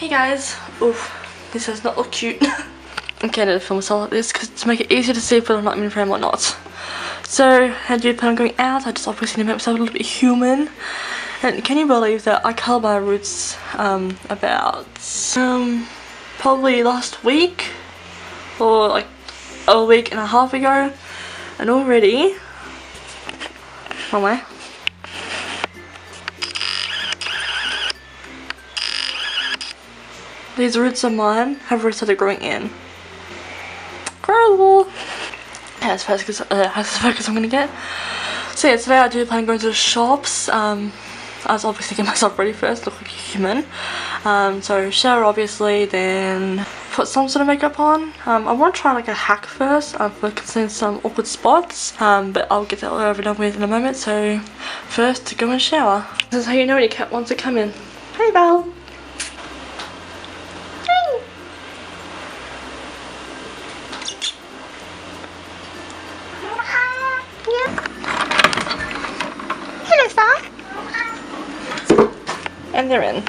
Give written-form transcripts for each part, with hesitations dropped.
Hey guys, oof, this does not look cute. Okay, I need to film myself like this because to make it easier to see whether or not I'm in frame or not. So, how do you plan on going out? I just obviously need to make myself a little bit human. And can you believe that I colored my roots about probably last week or like a week and a half ago, and already one way. These roots of mine have already started growing in. Incredible! That's as focus I'm gonna get. So yeah, today I do plan on going to the shops. I was obviously getting myself ready first, look like a human. So shower obviously, then put some sort of makeup on. I want to try like a hack first for concealing some awkward spots. But I'll get that all over and done with in a moment. So first, to go and shower. This is how you know when your cat wants to come in. Hey Belle! And they're in.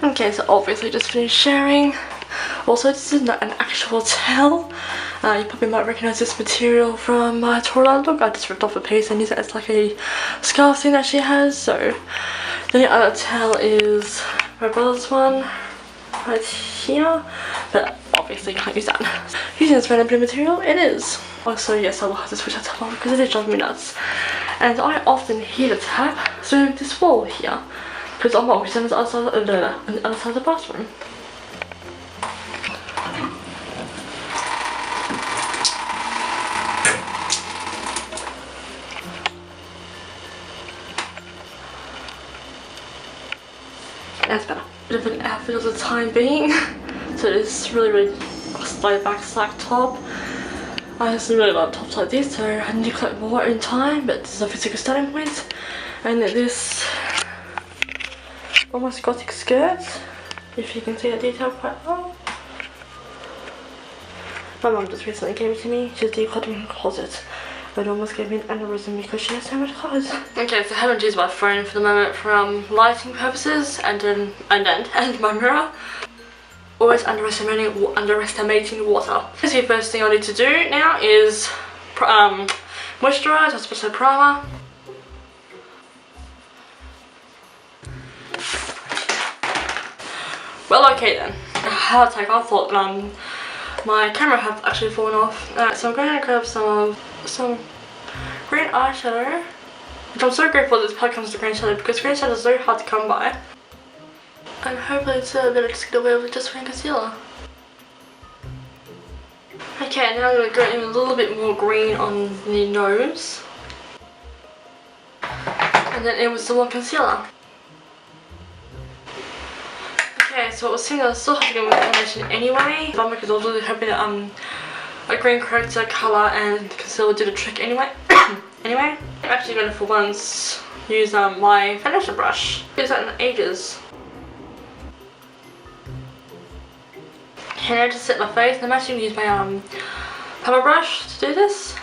Okay, so obviously just finished showering. Also, this is not an actual towel. You probably might recognise this material from my toilet look. I just ripped off a piece and used it as like a scarf thing that she has. So the other towel is my brother's one right here, but obviously can't use that. Using this random blue material, it is. Also, yes, I will have to switch that tap on because it is driving me nuts. And I often hear the tap through this wall here, because I'm always on the other side of the bathroom. That's better. Bit of an outfit at the time being. So it's really slide back slack top. I just really love tops like this, so I need to collect more in time, but this is obviously a good starting point. And this almost gothic skirt, if you can see that detail quite well. My mum just recently gave it to me. She's decluttering her closet, but almost gave me an aneurysm because she has so much clothes. Okay, so I haven't used my phone for the moment from lighting purposes and my mirror. Always underestimating water. So the first thing I need to do now is moisturise, especially primer. Well, okay then. Heart attack. I thought my camera had actually fallen off. So I'm going to grab some green eyeshadow. Which I'm so grateful that this pack comes with green shadow because green shadow is so hard to come by. And hopefully it's a bit of just get away with just wearing concealer. Okay, now I'm going to go in a little bit more green on the nose. And then in with some more concealer. Okay, so I was thinking I was still having to go with foundation anyway. But because I was really hoping that a green corrector colour and concealer would do the trick anyway. Anyway, I'm actually going to for once use my foundation brush. I've used that in ages. And I just set my face, and I'm actually going to use my powder brush to do this.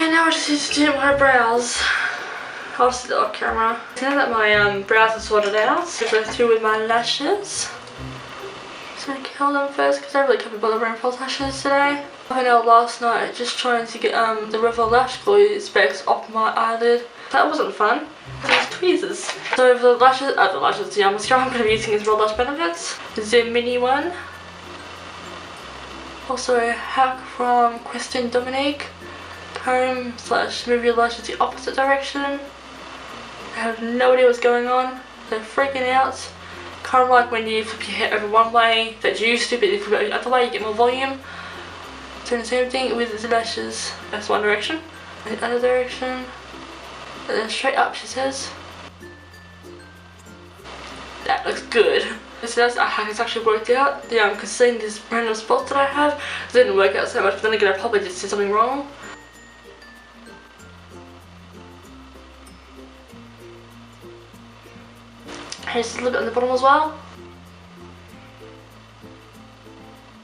And now I just need to do my brows. I'll sit off camera. Now that my brows are sorted out, I'll go through with my lashes. So I curl them first because I really can't be bothered wearing false lashes today. I went out last night just trying to get the River Lash Glue specs off my eyelid. That wasn't fun. Those tweezers. So for the lashes, the mascara I'm going to be using is Real Lash Benefits. The mini one. Also a hack from Christine Dominique. Comb / move your lashes the opposite direction. I have no idea what's going on. They're freaking out. Kind of like when you flip your hair over one way that you used to, but if you flip it the other way you get more volume. Doing the same thing with the lashes. That's one direction, and the other direction, and then straight up, she says. That looks good. So that's how it's actually worked out. Yeah, because seeing these random spots that I have didn't work out so much, but then again I probably just did something wrong. Here's a look at the bottom as well.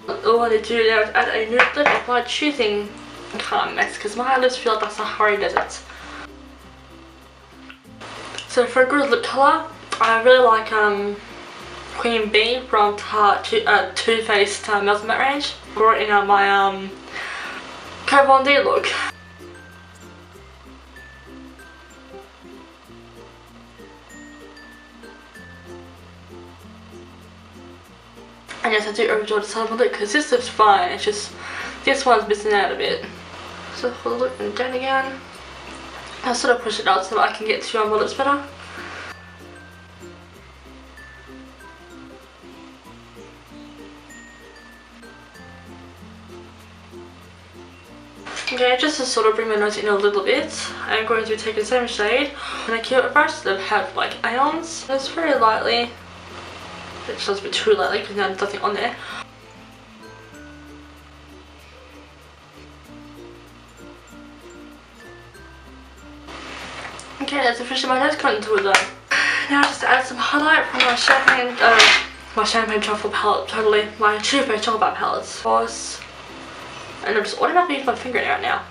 All I need to do now is add a nude lip if my choosing can't mess, because my lips feel like a Sahara desert. So for a good lip colour, I really like Queen Bee from Too Faced Melted Matte range. Brought in my Carefree look. And yes, I do overdraw the side of my lip because this lip's fine, it's just this one's missing out a bit. So for the look and down again, I'll sort of push it out so that I can get to my lips better. Okay, just to sort of bring my nose in a little bit, I'm going to take the same shade and I keep it brush that have like ions. Just very lightly. It shows a bit too lightly because now there's nothing on there. Okay, that's officially my nose contour done. Now just to add some highlight from my champagne truffle palette, totally my Too Faced chocolate palette. And I'm just automatically using my finger right now.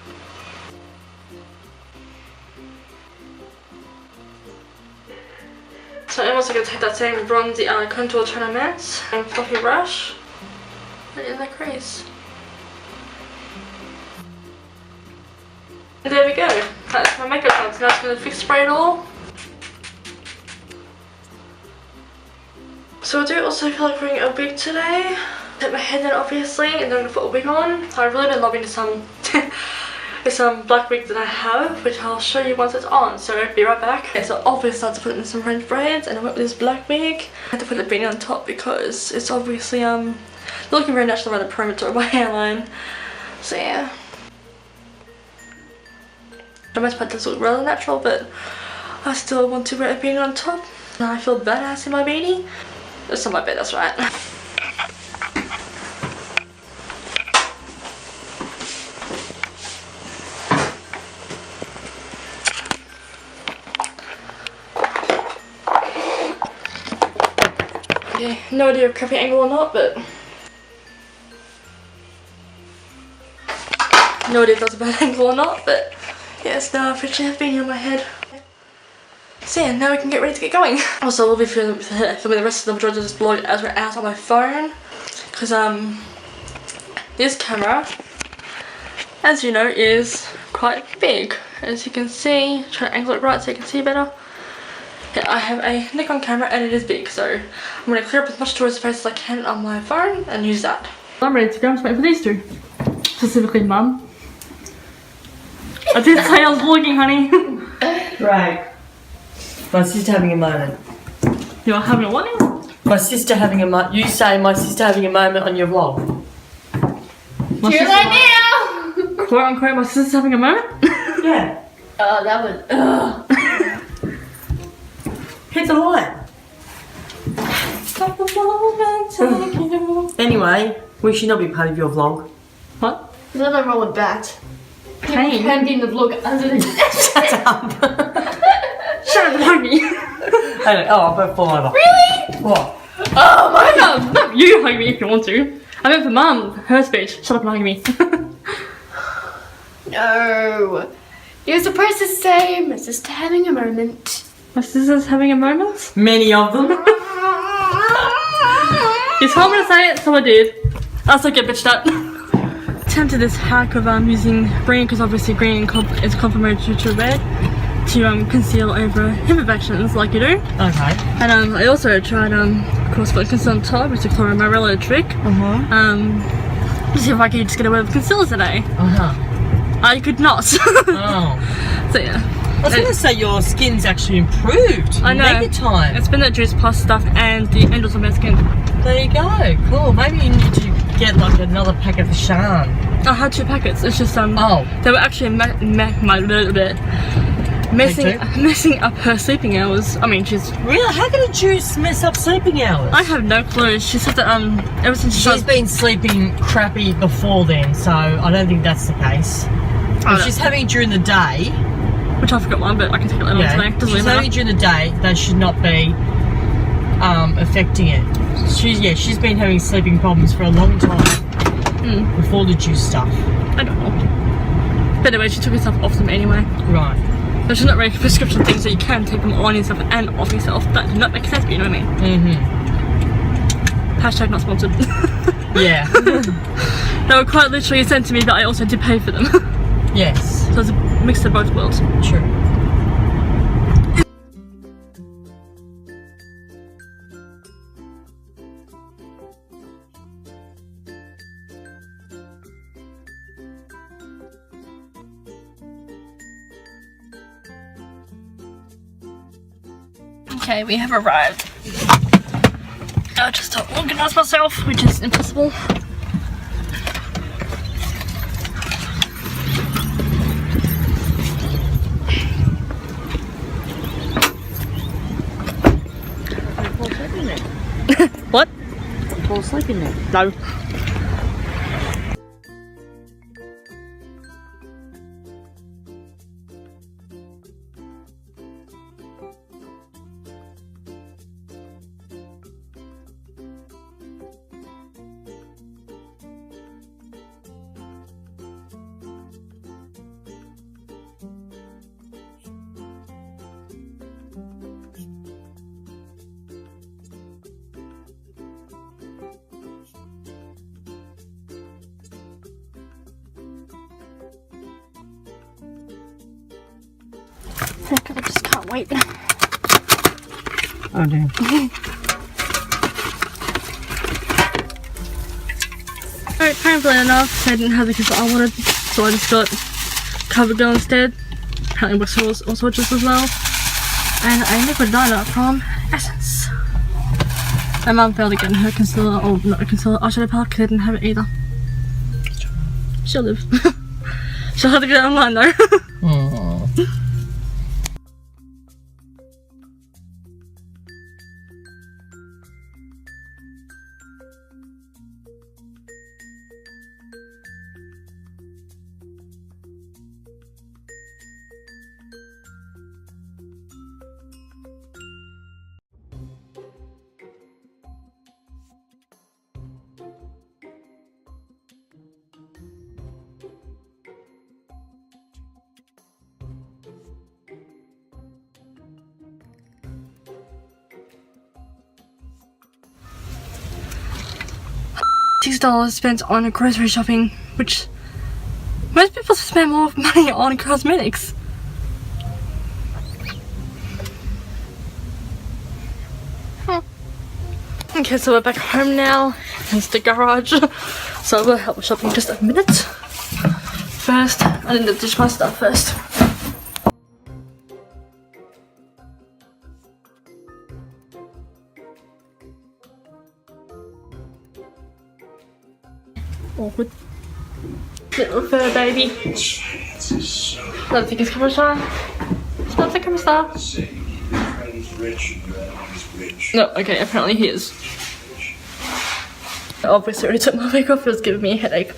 So I'm also going to take that same bronzy contour toner matte and fluffy brush, put it in the crease. And there we go. That's my makeup done. So now I'm going to fix spray it all. So I do also feel like wearing a wig today. Take my hair down obviously, and then I'm going to put a wig on. So I've really been loving this black wig that I have, which I'll show you once it's on, so be right back. Okay, so obviously I had to put in some French braids and I went with this black wig. I had to put the beanie on top because it's obviously looking very natural around the perimeter of my hairline. So yeah. The most part does look rather natural, but I still want to wear a beanie on top. And I feel badass in my beanie. It's on my bed, that's right. Okay, no idea if crappy angle or not, but no idea if that's a bad angle or not, but yes, now I officially have beanie on my head. So yeah, now we can get ready to get going. Also, we'll be filming the rest of the majority of this vlog as we're out on my phone, because this camera, as you know, is quite big. As you can see, try to angle it right so you can see better. Yeah, I have a Nikon camera and it is big, so I'm going to clear up as much storage space as I can on my phone and use that. I'm ready to go. I'm just waiting for these two. Specifically Mum. I did say I was vlogging, honey. Right. My sister having a moment. You are having a what now? My sister having a moment. You say my sister having a moment on your vlog. Too late now! Quote unquote, my sister's having a moment? Yeah. Oh, that was. Hit the light. Anyway, we should not be part of your vlog. What? There's nothing wrong with that. Hey. Handing the vlog under the. Shut up. Shut up, hug me. Oh, I'll go fall over. Really? What? Oh my No, no, you hug me if you want to. I meant for Mum, her speech. Shut up and hug me. No. You're supposed to say, my sister having a moment. My sister's having a moment? Many of them. You told me to say it, so I did. I still get bitched at. Attempted this hack of using green, because obviously green is complementary to red, to conceal over imperfections like you do. Okay. And I also tried of course putting concealer on top, which is a Chloromorello trick. To see if I could just get away with concealer today. I could not. Oh. So yeah. I was going to say your skin's actually improved. I know. Mega time. It's been the Juice Plus stuff and the Angels on my skin. There you go. Cool. Maybe you need to get like another packet for Shan. I had 2 packets. It's just they were actually messing up her sleeping hours. I mean, she's Really? How can a juice mess up sleeping hours? I have no clue. She said that ever since She's been sleeping crappy before then, so I don't think that's the case. If she's having it during the day, which I forgot one, but I can take it later on today. if she's having it during the day, that should not be affecting it. She's been having sleeping problems for a long time before the juice stuff. I don't know. But anyway, she took herself off them anyway. Right. But she's not really prescription things, so you can take them on yourself and off yourself. That does not make sense, but you know what I mean? Hashtag not sponsored. Yeah. They were quite literally sent to me, but I also did pay for them. Yes. So it's a mix of both worlds. True. Okay, we have arrived. I just don't organise myself, which is impossible. What? Fall asleep in there. No. I just can't wait. Oh dear. Alright, painfully enough, I didn't have the kit that I wanted, so I just got CoverGirl instead. Apparently works for all swatches as well. And a liquid liner from Essence. My mum failed to get her concealer, or not a concealer, eyeshadow palette because I didn't have it either. She'll live. She'll have to get it online though. $6 spent on grocery shopping, which most people spend more money on cosmetics. Okay, so we're back home now. It's the garage. So we'll help with shopping in just a minute. First, I need to dish my stuff first. Awkward. Little fur baby. Don't think it's camera shy. Stop the camera star. No, okay, apparently he is. I obviously already took my wig off, it was giving me a headache. A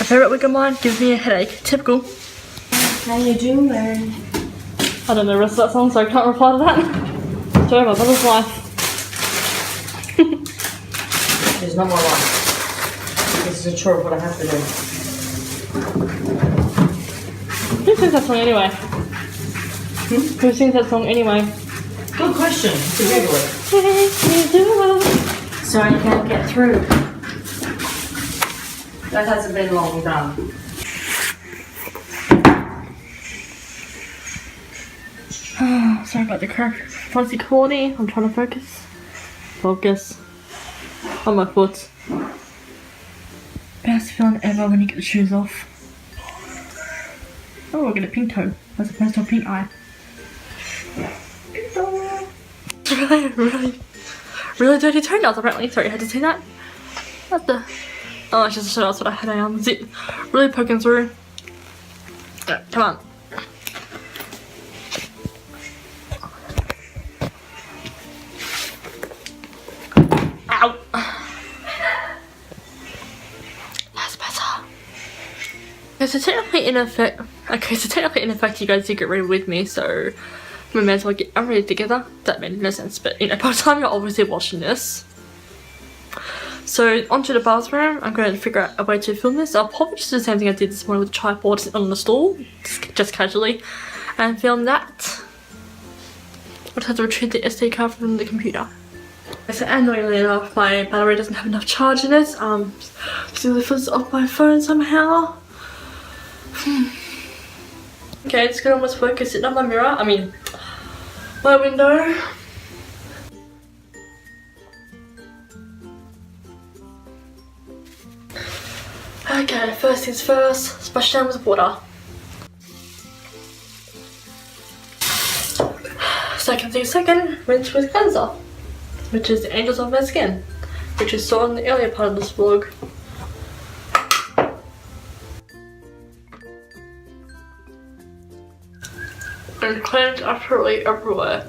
favourite wig of mine gives me a headache. Typical. How you doing? I don't know the rest of that song, so I can't reply to that. Sorry, my brother's life. It's not my life. This is a chore of what I have to do. Who sings that song anyway? Who sings that song anyway? Good question. To Google it. So you can't get through. That hasn't been long done. Sorry about the fancy quality. I'm trying to focus. Focus. On my foot. Best feeling ever when you get the shoes off. Oh, we'll get a pink toe as opposed to a pink eye. Really dirty toenails apparently. Sorry, I had to say that. What the? Oh, it's just that's what I had on. Zip. Really poking through. Yeah, come on. Ow. That's better. Okay, so technically in effect, you guys did get ready with me, so we may as well get ready together. That made no sense, but you know, by the time you're obviously watching this. So onto the bathroom, I'm going to figure out a way to film this. I'll probably just do the same thing I did this morning with the tripod on the stool, just casually, and film that. I just have to retrieve the SD card from the computer. So annoyingly enough, my battery doesn't have enough charge in it. So this was off my phone somehow. Okay, it's gonna almost focus sitting on my mirror. I mean, my window. Okay, first things first, splash down with water. Second thing second, rinse with cleanser, which is the Angels of My Skin, which you saw in the earlier part of this vlog. And cleanse absolutely everywhere.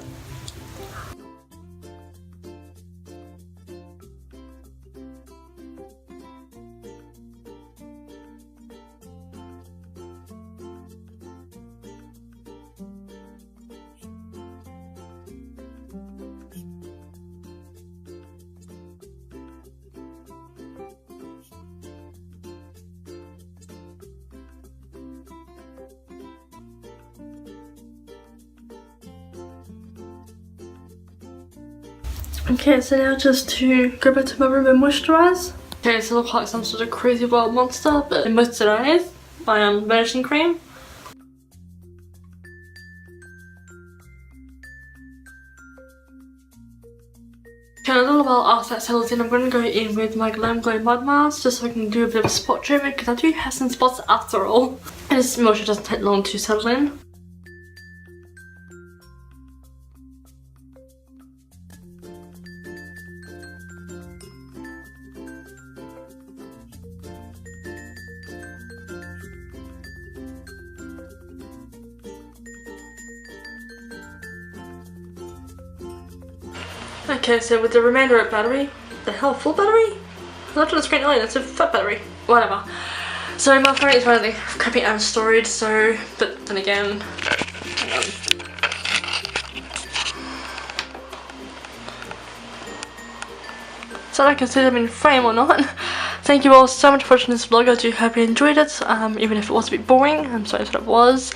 Okay, so now just to go back to my room and moisturise. Okay, so I look like some sort of crazy wild monster, but in moisturise my vanishing cream. Okay, a little while after that settles in, I'm going to go in with my Glam Glow Mud Mask just so I can do a bit of a spot treatment because I do have some spots after all. And this moisture doesn't take long to settle in. Okay, so with the remainder of battery, the hell, full battery? I looked on the screen earlier, that's a fat battery. Whatever. So my phone is running crappy out of storage, so, but then again, hang on. So I can see them in frame or not. Thank you all so much for watching this vlog. I do hope you enjoyed it, even if it was a bit boring. I'm sorry if it was.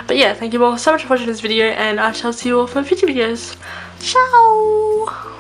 But yeah, thank you all so much for watching this video, and I shall see you all for future videos. Ciao!